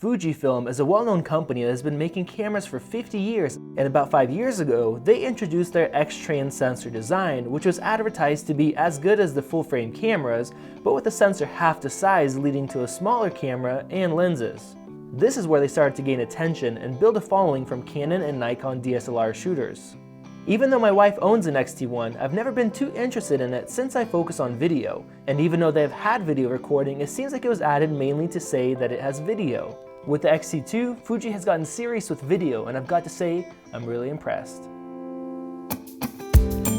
Fujifilm is a well-known company that has been making cameras for 50 years, and about 5 years ago, they introduced their X-Trans sensor design, which was advertised to be as good as the full-frame cameras, but with a sensor half the size, leading to a smaller camera and lenses. This is where they started to gain attention and build a following from Canon and Nikon DSLR shooters. Even though my wife owns an X-T1, I've never been too interested in it since I focus on video. And even though they've had video recording, it seems like it was added mainly to say that it has video. With the X-T2, Fuji has gotten serious with video, and I've got to say, I'm really impressed.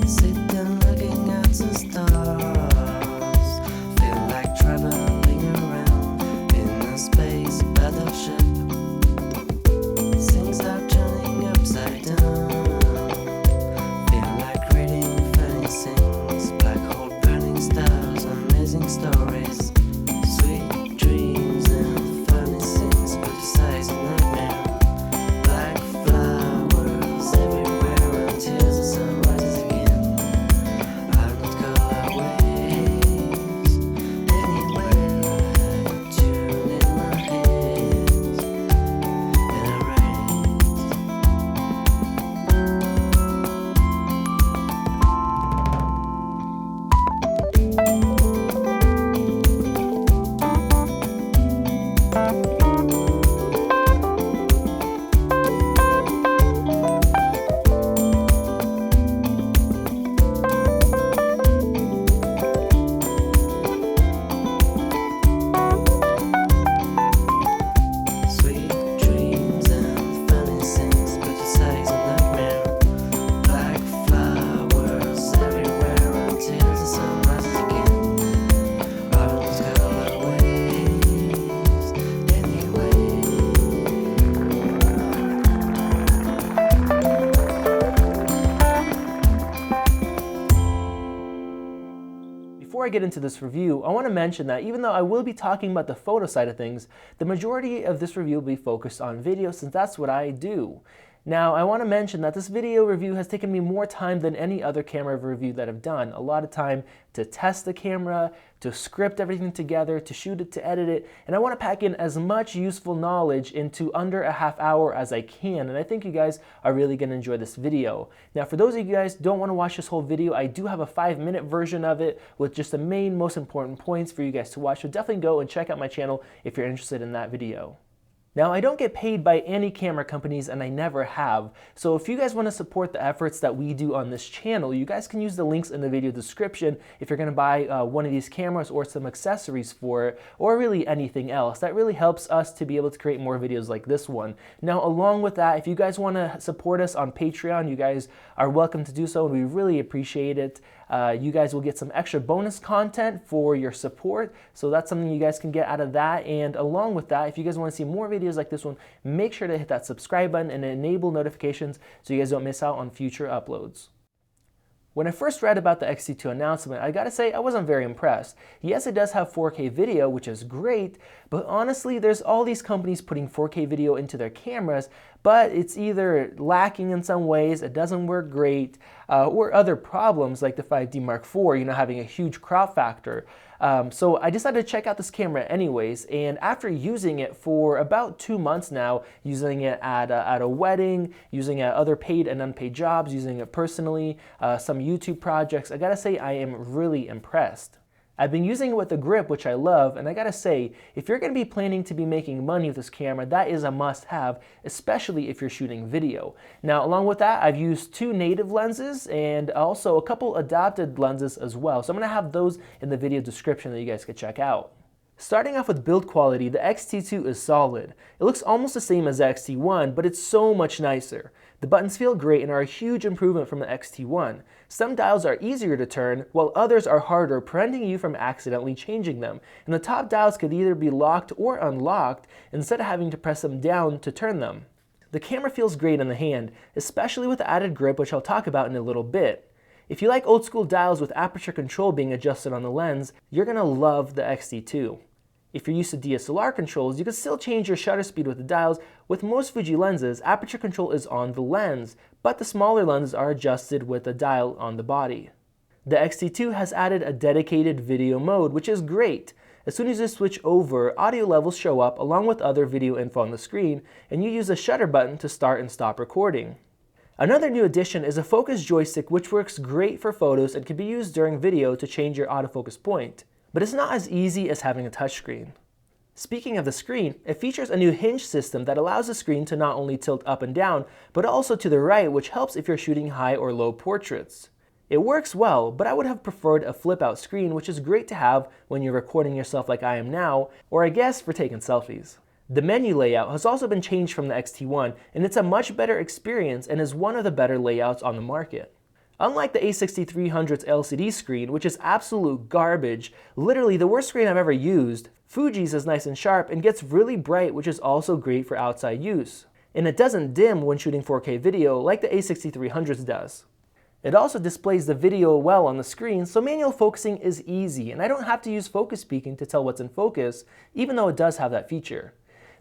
Sitting looking at the stars, feel like traveling around in a space battleship. Things are turning upside down. Stories, sweet dreams and funny things, but the size of nightmare. Black flowers everywhere until the sun rises again. I would go ways anywhere. I tune in my head and I Before I get into this review, I want to mention that even though I will be talking about the photo side of things, the majority of this review will be focused on video since that's what I do. Now, I want to mention that this video review has taken me more time than any other camera review that I've done. A lot of time to test the camera, to script everything together, to shoot it, to edit it, and I want to pack in as much useful knowledge into under a half hour as I can, and I think you guys are really going to enjoy this video. Now, for those of you guys who don't want to watch this whole video, I do have a 5-minute version of it with just the main, most important points for you guys to watch, so definitely go and check out my channel if you're interested in that video. Now, I don't get paid by any camera companies, and I never have, so if you guys want to support the efforts that we do on this channel, you guys can use the links in the video description if you're going to buy one of these cameras or some accessories for it, or really anything else. That really helps us to be able to create more videos like this one. Now, along with that, if you guys want to support us on Patreon, you guys are welcome to do so, and we really appreciate it. You guys will get some extra bonus content for your support, so that's something you guys can get out of that. And along with that, if you guys want to see more videos like this one, make sure to hit that subscribe button and enable notifications so you guys don't miss out on future uploads. When I first read about the X-T2 announcement, I gotta say I wasn't very impressed. Yes, it does have 4K video, which is great, but honestly, there's all these companies putting 4K video into their cameras, but it's either lacking in some ways, it doesn't work great, or other problems like the 5D Mark IV, having a huge crop factor. So I decided to check out this camera anyways, and after using it for about 2 months now, using it at a wedding, using it at other paid and unpaid jobs, using it personally, some YouTube projects, I gotta say I am really impressed. I've been using it with the grip, which I love, and I gotta say, if you're gonna be planning to be making money with this camera, that is a must-have, especially if you're shooting video. Now, along with that, I've used 2 native lenses and also a couple adapted lenses as well, so I'm gonna have those in the video description that you guys could check out. Starting off with build quality, the X-T2 is solid. It looks almost the same as the X-T1, but it's so much nicer. The buttons feel great and are a huge improvement from the X-T1. Some dials are easier to turn, while others are harder, preventing you from accidentally changing them. And the top dials could either be locked or unlocked instead of having to press them down to turn them. The camera feels great in the hand, especially with the added grip, which I'll talk about in a little bit. If you like old school dials with aperture control being adjusted on the lens, you're gonna love the X-T2. If you're used to DSLR controls, you can still change your shutter speed with the dials. With most Fuji lenses, aperture control is on the lens, but the smaller lenses are adjusted with a dial on the body. The X-T2 has added a dedicated video mode, which is great. As soon as you switch over, audio levels show up along with other video info on the screen, and you use the shutter button to start and stop recording. Another new addition is a focus joystick, which works great for photos and can be used during video to change your autofocus point, but it's not as easy as having a touchscreen. Speaking of the screen, it features a new hinge system that allows the screen to not only tilt up and down, but also to the right, which helps if you're shooting high or low portraits. It works well, but I would have preferred a flip-out screen, which is great to have when you're recording yourself like I am now, or I guess for taking selfies. The menu layout has also been changed from the X-T1, and it's a much better experience and is one of the better layouts on the market. Unlike the A6300's LCD screen, which is absolute garbage, literally the worst screen I've ever used, Fuji's is nice and sharp and gets really bright, which is also great for outside use. And it doesn't dim when shooting 4K video like the A6300's does. It also displays the video well on the screen, so manual focusing is easy, and I don't have to use focus peaking to tell what's in focus, even though it does have that feature.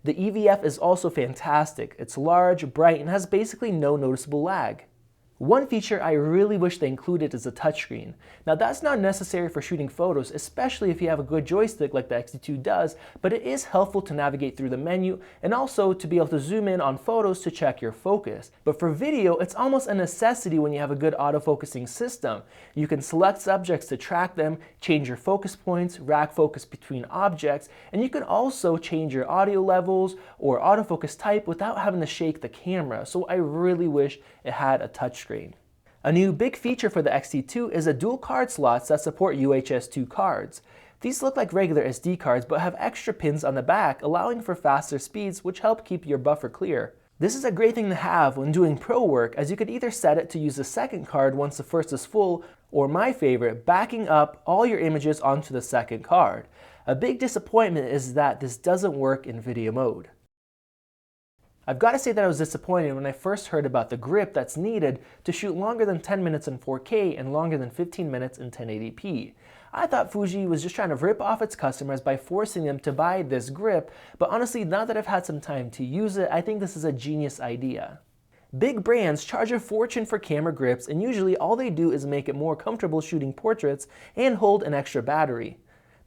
The EVF is also fantastic. It's large, bright, and has basically no noticeable lag. One feature I really wish they included is a touchscreen. Now that's not necessary for shooting photos, especially if you have a good joystick like the X-T2 does, but it is helpful to navigate through the menu and also to be able to zoom in on photos to check your focus. But for video, it's almost a necessity when you have a good autofocusing system. You can select subjects to track them, change your focus points, rack focus between objects, and you can also change your audio levels or autofocus type without having to shake the camera, so I really wish it had a touchscreen. A new big feature for the X-T2 is the dual card slots that support UHS 2 cards. These look like regular SD cards but have extra pins on the back, allowing for faster speeds, which help keep your buffer clear. This is a great thing to have when doing pro work, as you could either set it to use the second card once the first is full, or my favorite, backing up all your images onto the second card. A big disappointment is that this doesn't work in video mode. I've got to say that I was disappointed when I first heard about the grip that's needed to shoot longer than 10 minutes in 4K and longer than 15 minutes in 1080p. I thought Fuji was just trying to rip off its customers by forcing them to buy this grip, but honestly, now that I've had some time to use it, I think this is a genius idea. Big brands charge a fortune for camera grips, and usually all they do is make it more comfortable shooting portraits and hold an extra battery.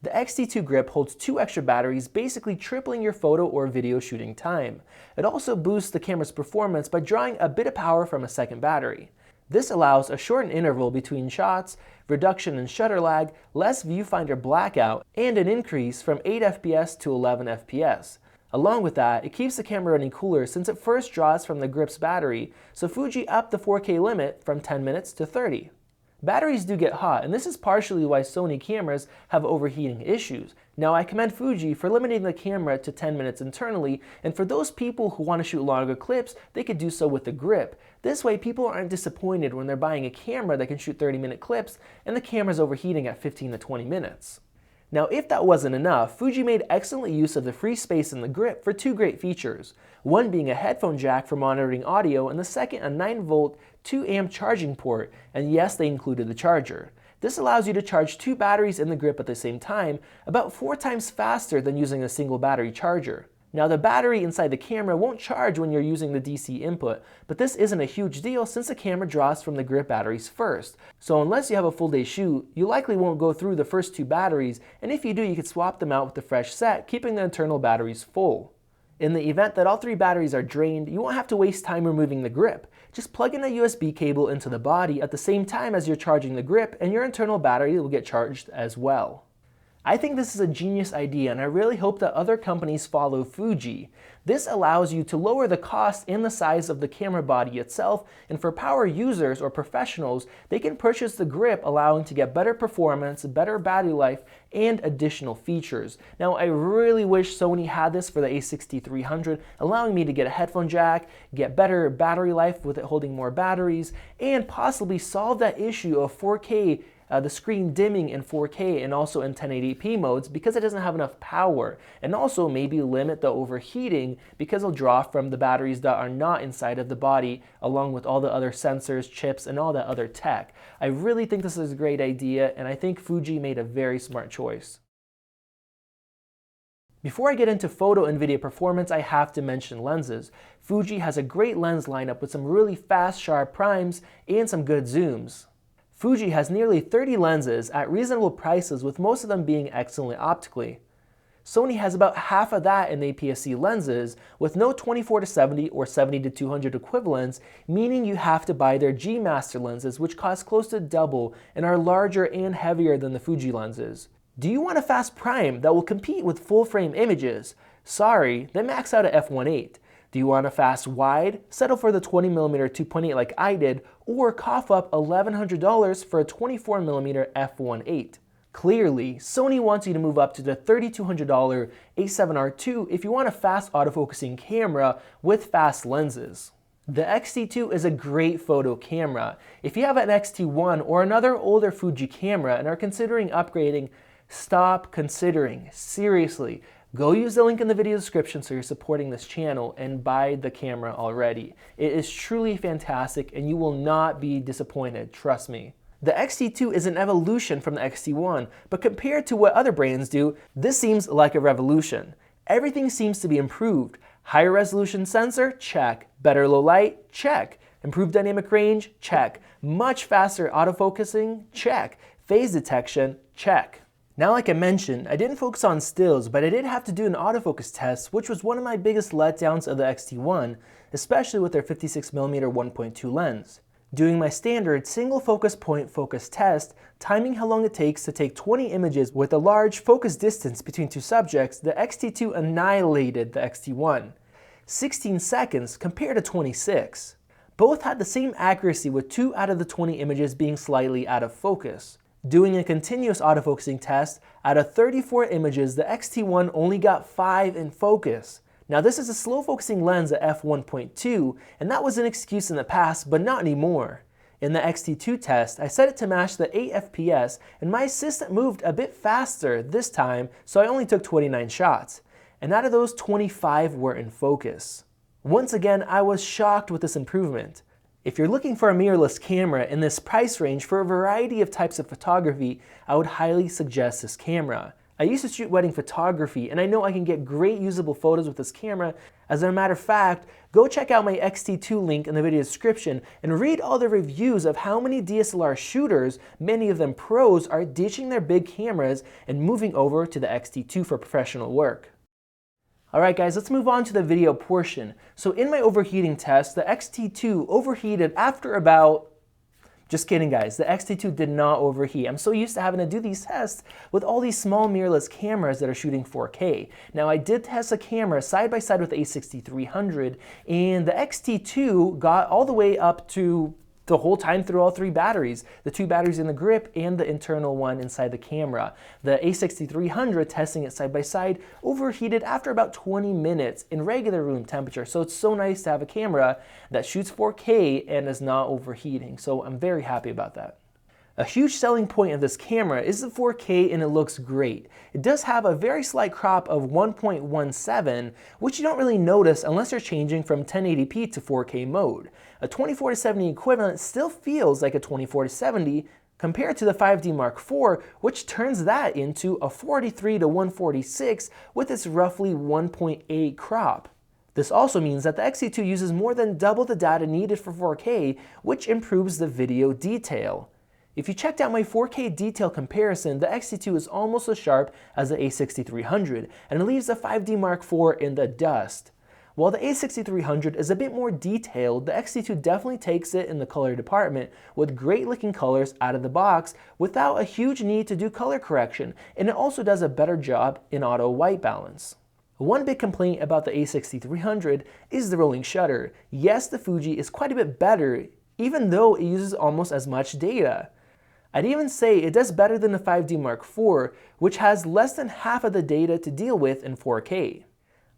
The X-T2 grip holds 2 extra batteries, basically tripling your photo or video shooting time. It also boosts the camera's performance by drawing a bit of power from a second battery. This allows a shortened interval between shots, reduction in shutter lag, less viewfinder blackout, and an increase from 8 FPS to 11 FPS. Along with that, it keeps the camera running cooler since it first draws from the grip's battery, so Fuji upped the 4K limit from 10 minutes to 30. Batteries do get hot, and this is partially why Sony cameras have overheating issues. Now, I commend Fuji for limiting the camera to 10 minutes internally, and for those people who want to shoot longer clips, they could do so with the grip. This way, people aren't disappointed when they're buying a camera that can shoot 30-minute clips and the camera's overheating at 15 to 20 minutes. Now, if that wasn't enough, Fuji made excellent use of the free space in the grip for 2 great features. One being a headphone jack for monitoring audio, and the second a 9-volt 2-amp charging port, and yes, they included the charger. This allows you to charge 2 batteries in the grip at the same time, about 4 times faster than using a single battery charger. Now, the battery inside the camera won't charge when you're using the DC input, but this isn't a huge deal since the camera draws from the grip batteries first. So unless you have a full day shoot, you likely won't go through the first 2 batteries, and if you do, you could swap them out with the fresh set, keeping the internal batteries full. In the event that all 3 batteries are drained, you won't have to waste time removing the grip. Just plug in a USB cable into the body at the same time as you're charging the grip, and your internal battery will get charged as well. I think this is a genius idea, and I really hope that other companies follow Fuji. This allows you to lower the cost and the size of the camera body itself, and for power users or professionals, they can purchase the grip, allowing to get better performance, better battery life, and additional features. Now, I really wish Sony had this for the A6300, allowing me to get a headphone jack, get better battery life with it holding more batteries, and possibly solve that issue of 4K the screen dimming in 4K and also in 1080p modes because it doesn't have enough power, and also maybe limit the overheating because it'll draw from the batteries that are not inside of the body, along with all the other sensors, chips, and all that other tech. I really think this is a great idea, and I think Fuji made a very smart choice. Before I get into photo and video performance, I have to mention lenses. Fuji has a great lens lineup with some really fast, sharp primes and some good zooms. Fuji has nearly 30 lenses at reasonable prices, with most of them being excellent optically. Sony has about half of that in the APS-C lenses, with no 24-70 or 70-200 equivalents, meaning you have to buy their G Master lenses, which cost close to double and are larger and heavier than the Fuji lenses. Do you want a fast prime that will compete with full-frame images? Sorry, they max out at f1.8. Do you want a fast wide? Settle for the 20mm 2.8 like I did, or cough up $1,100 for a 24mm f1.8. Clearly, Sony wants you to move up to the $3,200 A7R II if you want a fast autofocusing camera with fast lenses. The X-T2 is a great photo camera. If you have an X-T1 or another older Fuji camera and are considering upgrading, stop considering. Seriously, go use the link in the video description so you're supporting this channel and buy the camera already. It is truly fantastic and you will not be disappointed, trust me. The X-T2 is an evolution from the X-T1, but compared to what other brands do, this seems like a revolution. Everything seems to be improved. Higher resolution sensor? Check. Better low light? Check. Improved dynamic range? Check. Much faster autofocusing? Check. Phase detection? Check. Now, like I mentioned, I didn't focus on stills, but I did have to do an autofocus test, which was one of my biggest letdowns of the X-T1, especially with their 56mm 1.2 lens. Doing my standard single focus point focus test, timing how long it takes to take 20 images with a large focus distance between two subjects, the X-T2 annihilated the X-T1. 16 seconds compared to 26. Both had the same accuracy with 2 out of the 20 images being slightly out of focus. Doing a continuous autofocusing test, out of 34 images, the X-T1 only got 5 in focus. Now this is a slow focusing lens at f1.2, and that was an excuse in the past, but not anymore. In the X-T2 test, I set it to match the 8 FPS, and my assistant moved a bit faster this time, so I only took 29 shots. And out of those, 25 were in focus. Once again, I was shocked with this improvement. If you're looking for a mirrorless camera in this price range for a variety of types of photography, I would highly suggest this camera. I used to shoot wedding photography, and I know I can get great usable photos with this camera. As a matter of fact, go check out my X-T2 link in the video description and read all the reviews of how many DSLR shooters, many of them pros, are ditching their big cameras and moving over to the X-T2 for professional work. Alright guys, let's move on to the video portion. So in my overheating test, the X-T2 overheated after about... Just kidding guys, the X-T2 did not overheat. I'm so used to having to do these tests with all these small mirrorless cameras that are shooting 4K. Now I did test a camera side by side with the A6300, and the X-T2 got all the way up to the whole time through all 3 batteries, the 2 batteries in the grip and the internal one inside the camera. The A6300, testing it side by side, overheated after about 20 minutes in regular room temperature. So it's so nice to have a camera that shoots 4K and is not overheating. So I'm very happy about that. A huge selling point of this camera is the 4K, and it looks great. It does have a very slight crop of 1.17, which you don't really notice unless you're changing from 1080p to 4K mode. A 24-70 equivalent still feels like a 24-70 compared to the 5D Mark IV, which turns that into a 43-146 with its roughly 1.8 crop. This also means that the X-T2 uses more than double the data needed for 4K, which improves the video detail. If you checked out my 4K detail comparison, the X-T2 is almost as sharp as the A6300, and it leaves the 5D Mark IV in the dust. While the A6300 is a bit more detailed, the X-T2 definitely takes it in the color department with great looking colors out of the box without a huge need to do color correction, and it also does a better job in auto white balance. One big complaint about the A6300 is the rolling shutter. Yes, the Fuji is quite a bit better, even though it uses almost as much data. I'd even say it does better than the 5D Mark IV, which has less than half of the data to deal with in 4K.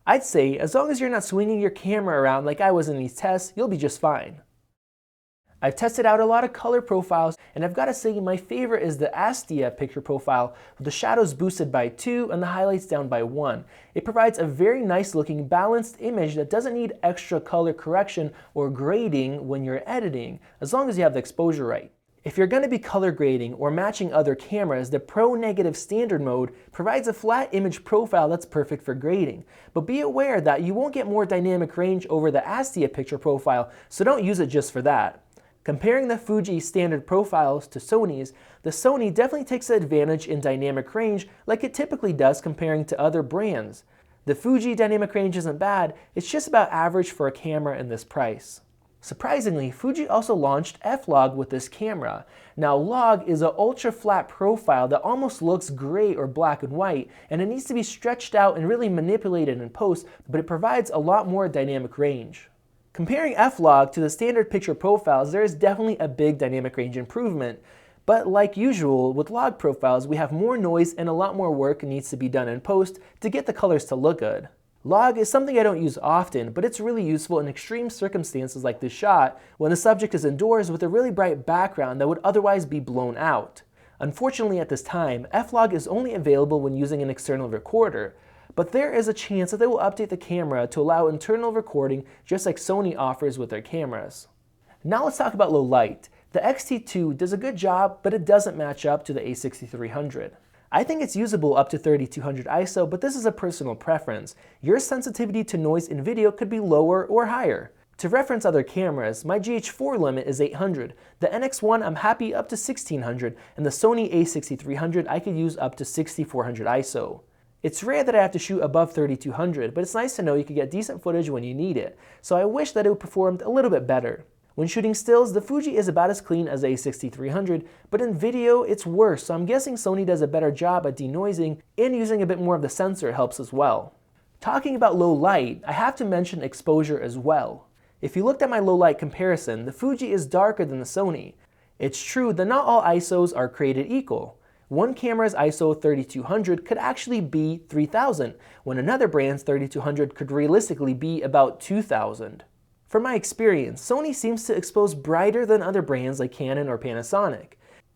I'd say as long as you're not swinging your camera around like I was in these tests, you'll be just fine. I've tested out a lot of color profiles, and I've got to say my favorite is the Astia picture profile with the shadows boosted by 2 and the highlights down by 1. It provides a very nice looking balanced image that doesn't need extra color correction or grading when you're editing, as long as you have the exposure right. If you're going to be color grading or matching other cameras, the Pro Negative Standard mode provides a flat image profile that's perfect for grading. But be aware that you won't get more dynamic range over the Astia picture profile, so don't use it just for that. Comparing the Fuji standard profiles to Sony's, the Sony definitely takes advantage in dynamic range like it typically does comparing to other brands. The Fuji dynamic range isn't bad, it's just about average for a camera in this price. Surprisingly, Fuji also launched F-Log with this camera. Now log is an ultra flat profile that almost looks gray or black and white, and it needs to be stretched out and really manipulated in post, but it provides a lot more dynamic range. Comparing F-Log to the standard picture profiles, there is definitely a big dynamic range improvement. But like usual, with log profiles, we have more noise and a lot more work needs to be done in post to get the colors to look good. Log is something I don't use often, but it's really useful in extreme circumstances like this shot, when the subject is indoors with a really bright background that would otherwise be blown out. Unfortunately at this time, F-Log is only available when using an external recorder, but there is a chance that they will update the camera to allow internal recording just like Sony offers with their cameras. Now let's talk about low light. The X-T2 does a good job, but it doesn't match up to the A6300. I think it's usable up to 3200 ISO, but this is a personal preference. Your sensitivity to noise in video could be lower or higher. To reference other cameras, my GH4 limit is 800, the NX1 I'm happy up to 1600, and the Sony A6300 I could use up to 6400 ISO. It's rare that I have to shoot above 3200, but it's nice to know you can get decent footage when you need it, so I wish that it performed a little bit better. When shooting stills, the Fuji is about as clean as the A6300, but in video it's worse, so I'm guessing Sony does a better job at denoising, and using a bit more of the sensor helps as well. Talking about low light, I have to mention exposure as well. If you looked at my low light comparison, the Fuji is darker than the Sony. It's true that not all ISOs are created equal. One camera's ISO 3200 could actually be 3000, when another brand's 3200 could realistically be about 2000. From my experience, Sony seems to expose brighter than other brands like Canon or Panasonic.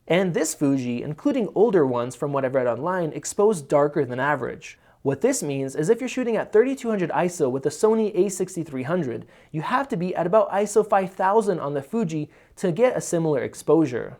And this Fuji, including older ones from what I've read online, expose darker than average. What this means is if you're shooting at 3200 ISO with the Sony A6300, you have to be at about ISO 5000 on the Fuji to get a similar exposure.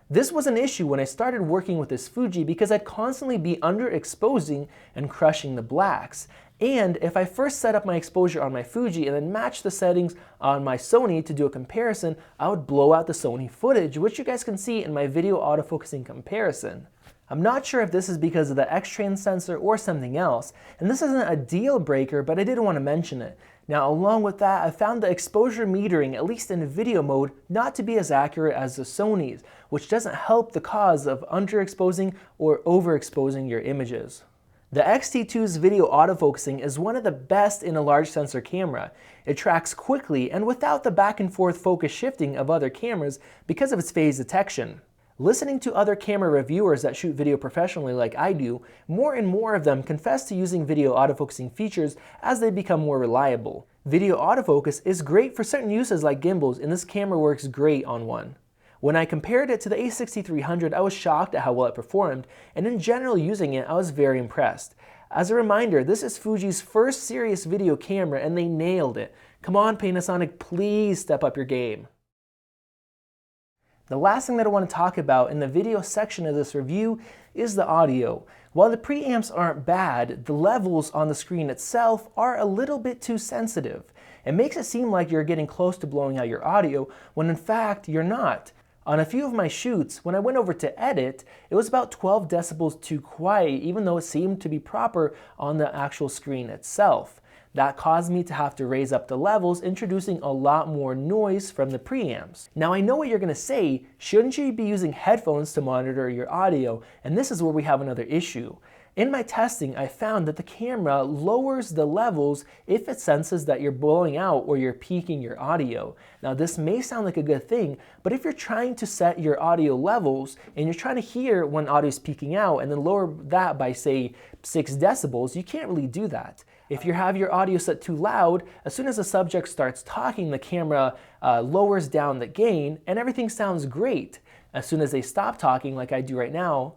This was an issue when I started working with this Fuji because I'd constantly be underexposing and crushing the blacks. And if I first set up my exposure on my Fuji and then matched the settings on my Sony to do a comparison, I would blow out the Sony footage, which you guys can see in my video autofocusing comparison. I'm not sure if this is because of the X-Trans sensor or something else, and this isn't a deal breaker, but I did want to mention it. Now along with that, I found the exposure metering, at least in video mode, not to be as accurate as the Sony's, which doesn't help the cause of underexposing or overexposing your images. The X-T2's video autofocusing is one of the best in a large sensor camera. It tracks quickly and without the back and forth focus shifting of other cameras because of its phase detection. Listening to other camera reviewers that shoot video professionally like I do, more and more of them confess to using video autofocusing features as they become more reliable. Video autofocus is great for certain uses like gimbals, and this camera works great on one. When I compared it to the A6300, I was shocked at how well it performed, and in general using it, I was very impressed. As a reminder, this is Fuji's first serious video camera and they nailed it. Come on Panasonic, please step up your game. The last thing that I want to talk about in the video section of this review is the audio. While the preamps aren't bad, the levels on the screen itself are a little bit too sensitive. It makes it seem like you're getting close to blowing out your audio, when in fact you're not. On a few of my shoots, when I went over to edit, it was about 12 decibels too quiet, even though it seemed to be proper on the actual screen itself. That caused me to have to raise up the levels, introducing a lot more noise from the preamps. Now I know what you're going to say, shouldn't you be using headphones to monitor your audio? And this is where we have another issue. In my testing, I found that the camera lowers the levels if it senses that you're blowing out or you're peaking your audio. Now this may sound like a good thing, but if you're trying to set your audio levels and you're trying to hear when audio is peaking out and then lower that by say 6 decibels, you can't really do that. If you have your audio set too loud, as soon as the subject starts talking, the camera lowers down the gain and everything sounds great. As soon as they stop talking, like I do right now,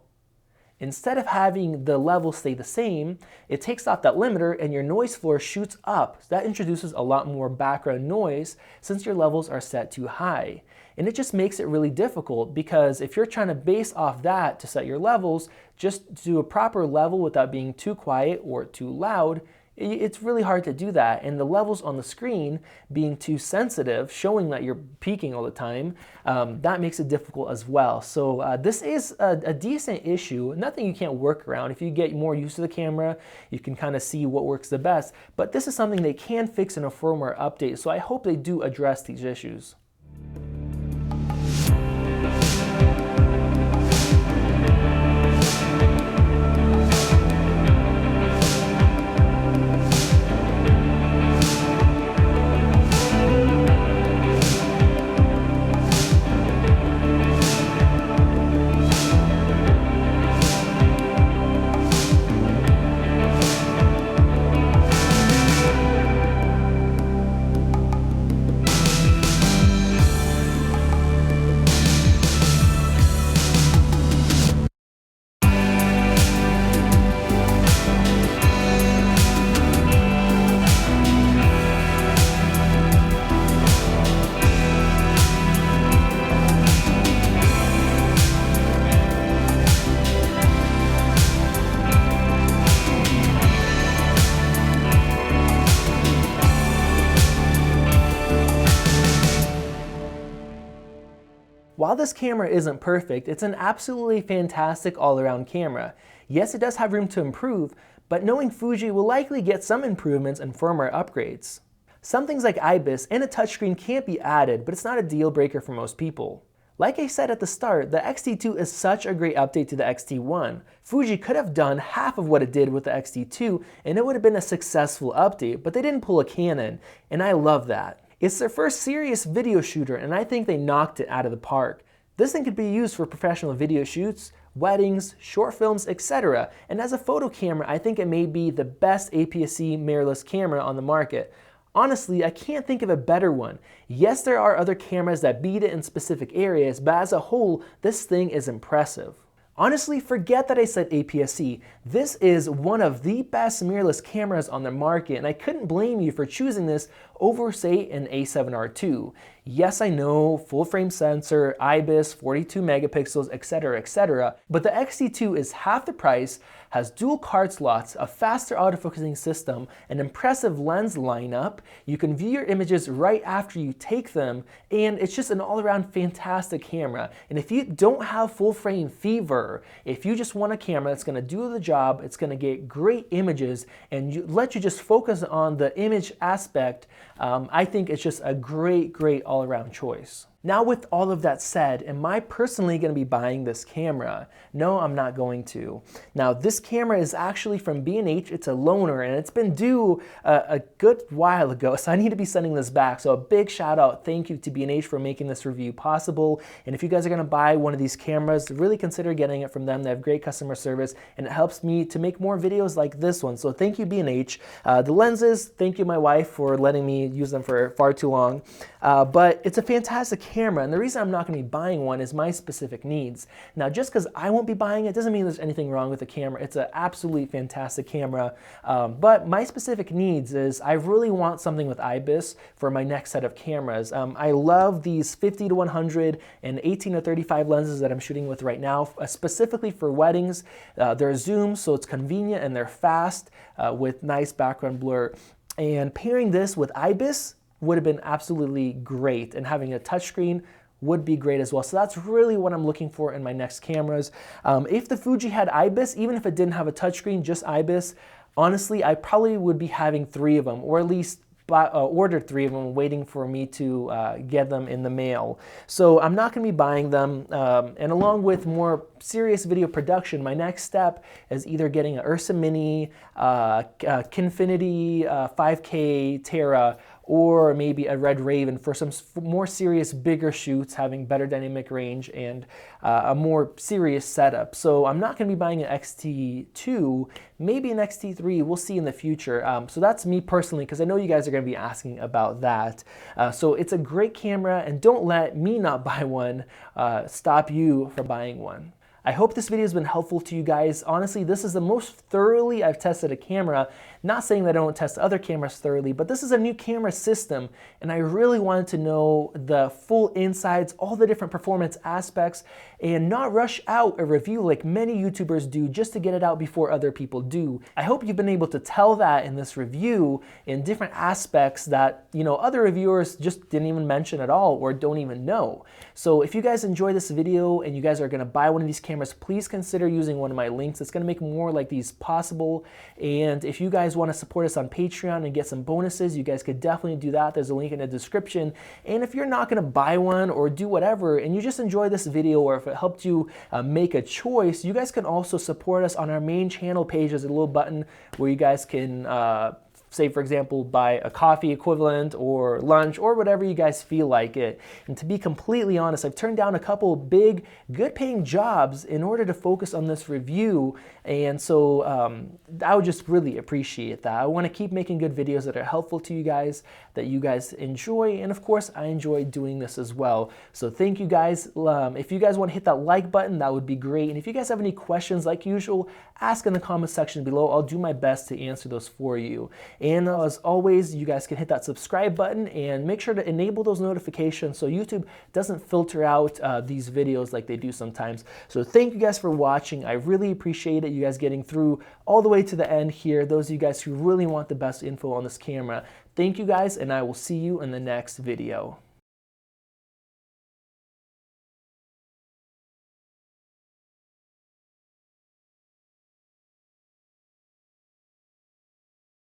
instead of having the level stay the same, it takes off that limiter and your noise floor shoots up. That introduces a lot more background noise since your levels are set too high. And it just makes it really difficult because if you're trying to base off that to set your levels, just do a proper level without being too quiet or too loud, It's really hard to do that, and the levels on the screen being too sensitive, showing that you're peaking all the time, that makes it difficult as well. So this is a decent issue, nothing you can't work around. If you get more used to the camera, you can kind of see what works the best, but this is something they can fix in a firmware update, so I hope they do address these issues. While this camera isn't perfect, it's an absolutely fantastic all-around camera. Yes, it does have room to improve, but knowing Fuji will likely get some improvements and firmware upgrades. Some things like IBIS and a touchscreen can't be added, but it's not a deal breaker for most people. Like I said at the start, the X-T2 is such a great update to the X-T1. Fuji could have done half of what it did with the X-T2 and it would have been a successful update, but they didn't pull a Canon, and I love that. It's their first serious video shooter, and I think they knocked it out of the park. This thing could be used for professional video shoots, weddings, short films, etc. And as a photo camera, I think it may be the best APS-C mirrorless camera on the market. Honestly, I can't think of a better one. Yes, there are other cameras that beat it in specific areas, but as a whole, this thing is impressive. Honestly, forget that I said APS-C. This is one of the best mirrorless cameras on the market, and I couldn't blame you for choosing this over, say, an A7R II. Yes, I know, full frame sensor, IBIS, 42 megapixels, etc., but the X-T2 is half the price, has dual card slots, a faster autofocusing system, an impressive lens lineup, you can view your images right after you take them, and it's just an all-around fantastic camera. And if you don't have full frame fever, if you just want a camera that's going to do the job, it's going to get great images, and let you just focus on the image aspect, I think it's just a great all-around choice. Now, with all of that said, am I personally going to be buying this camera? No, I'm not going to. Now, this camera is actually from B&H. It's a loaner, and it's been due a good while ago, so I need to be sending this back. So a big shout out, thank you to B&H for making this review possible. And if you guys are going to buy one of these cameras, really consider getting it from them. They have great customer service, and it helps me to make more videos like this one. So thank you, B&H. The lenses, thank you, my wife, for letting me use them for far too long. But it's a fantastic camera, and the reason I'm not going to be buying one is my specific needs. Now, just because I won't be buying it doesn't mean there's anything wrong with the camera. It's an absolutely fantastic camera, but my specific needs is I really want something with IBIS for my next set of cameras. I love these 50 to 100 and 18 to 35 lenses that I'm shooting with right now, specifically for weddings. They're zoomed, so it's convenient, and they're fast with nice background blur. And pairing this with IBIS would have been absolutely great, and having a touchscreen would be great as well. So that's really what I'm looking for in my next cameras. If the Fuji had IBIS, even if it didn't have a touchscreen, just IBIS, honestly, I probably would be having 3 of them, or at least ordered 3 of them, waiting for me to get them in the mail. So I'm not going to be buying them, and along with more serious video production, my next step is either getting an Ursa Mini, Kinfinity 5K Terra, or maybe a Red Raven for some more serious, bigger shoots, having better dynamic range and a more serious setup. So I'm not going to be buying an X-T2, maybe an X-T3, we'll see in the future. So that's me personally, because I know you guys are going to be asking about that. So it's a great camera, and don't let me not buy one stop you from buying one. I hope this video has been helpful to you guys. Honestly, this is the most thoroughly I've tested a camera. Not saying that I don't test other cameras thoroughly, but this is a new camera system, and I really wanted to know the full insides, all the different performance aspects, and not rush out a review like many YouTubers do just to get it out before other people do. I hope you've been able to tell that in this review in different aspects that, you know, other reviewers just didn't even mention at all or don't even know. So if you guys enjoy this video and you guys are going to buy one of these cameras, please consider using one of my links. It's going to make more like these possible. And if you guys want to support us on Patreon and get some bonuses, you guys could definitely do that. There's a link in the description. And if you're not going to buy one or do whatever, and you just enjoy this video, or if it helped you make a choice, you guys can also support us on our main channel page. There's a little button where you guys can say, for example, buy a coffee equivalent or lunch or whatever you guys feel like it. And to be completely honest, I've turned down a couple big, good paying jobs in order to focus on this review. And so I would just really appreciate that. I want to keep making good videos that are helpful to you guys, that you guys enjoy. And of course, I enjoy doing this as well. So thank you guys. If you guys want to hit that like button, that would be great. And if you guys have any questions, like usual, ask in the comment section below. I'll do my best to answer those for you. And as always, you guys can hit that subscribe button and make sure to enable those notifications so YouTube doesn't filter out these videos like they do sometimes. So thank you guys for watching. I really appreciate it. You guys getting through all the way to the end here. Those of you guys who really want the best info on this camera. Thank you guys, and I will see you in the next video.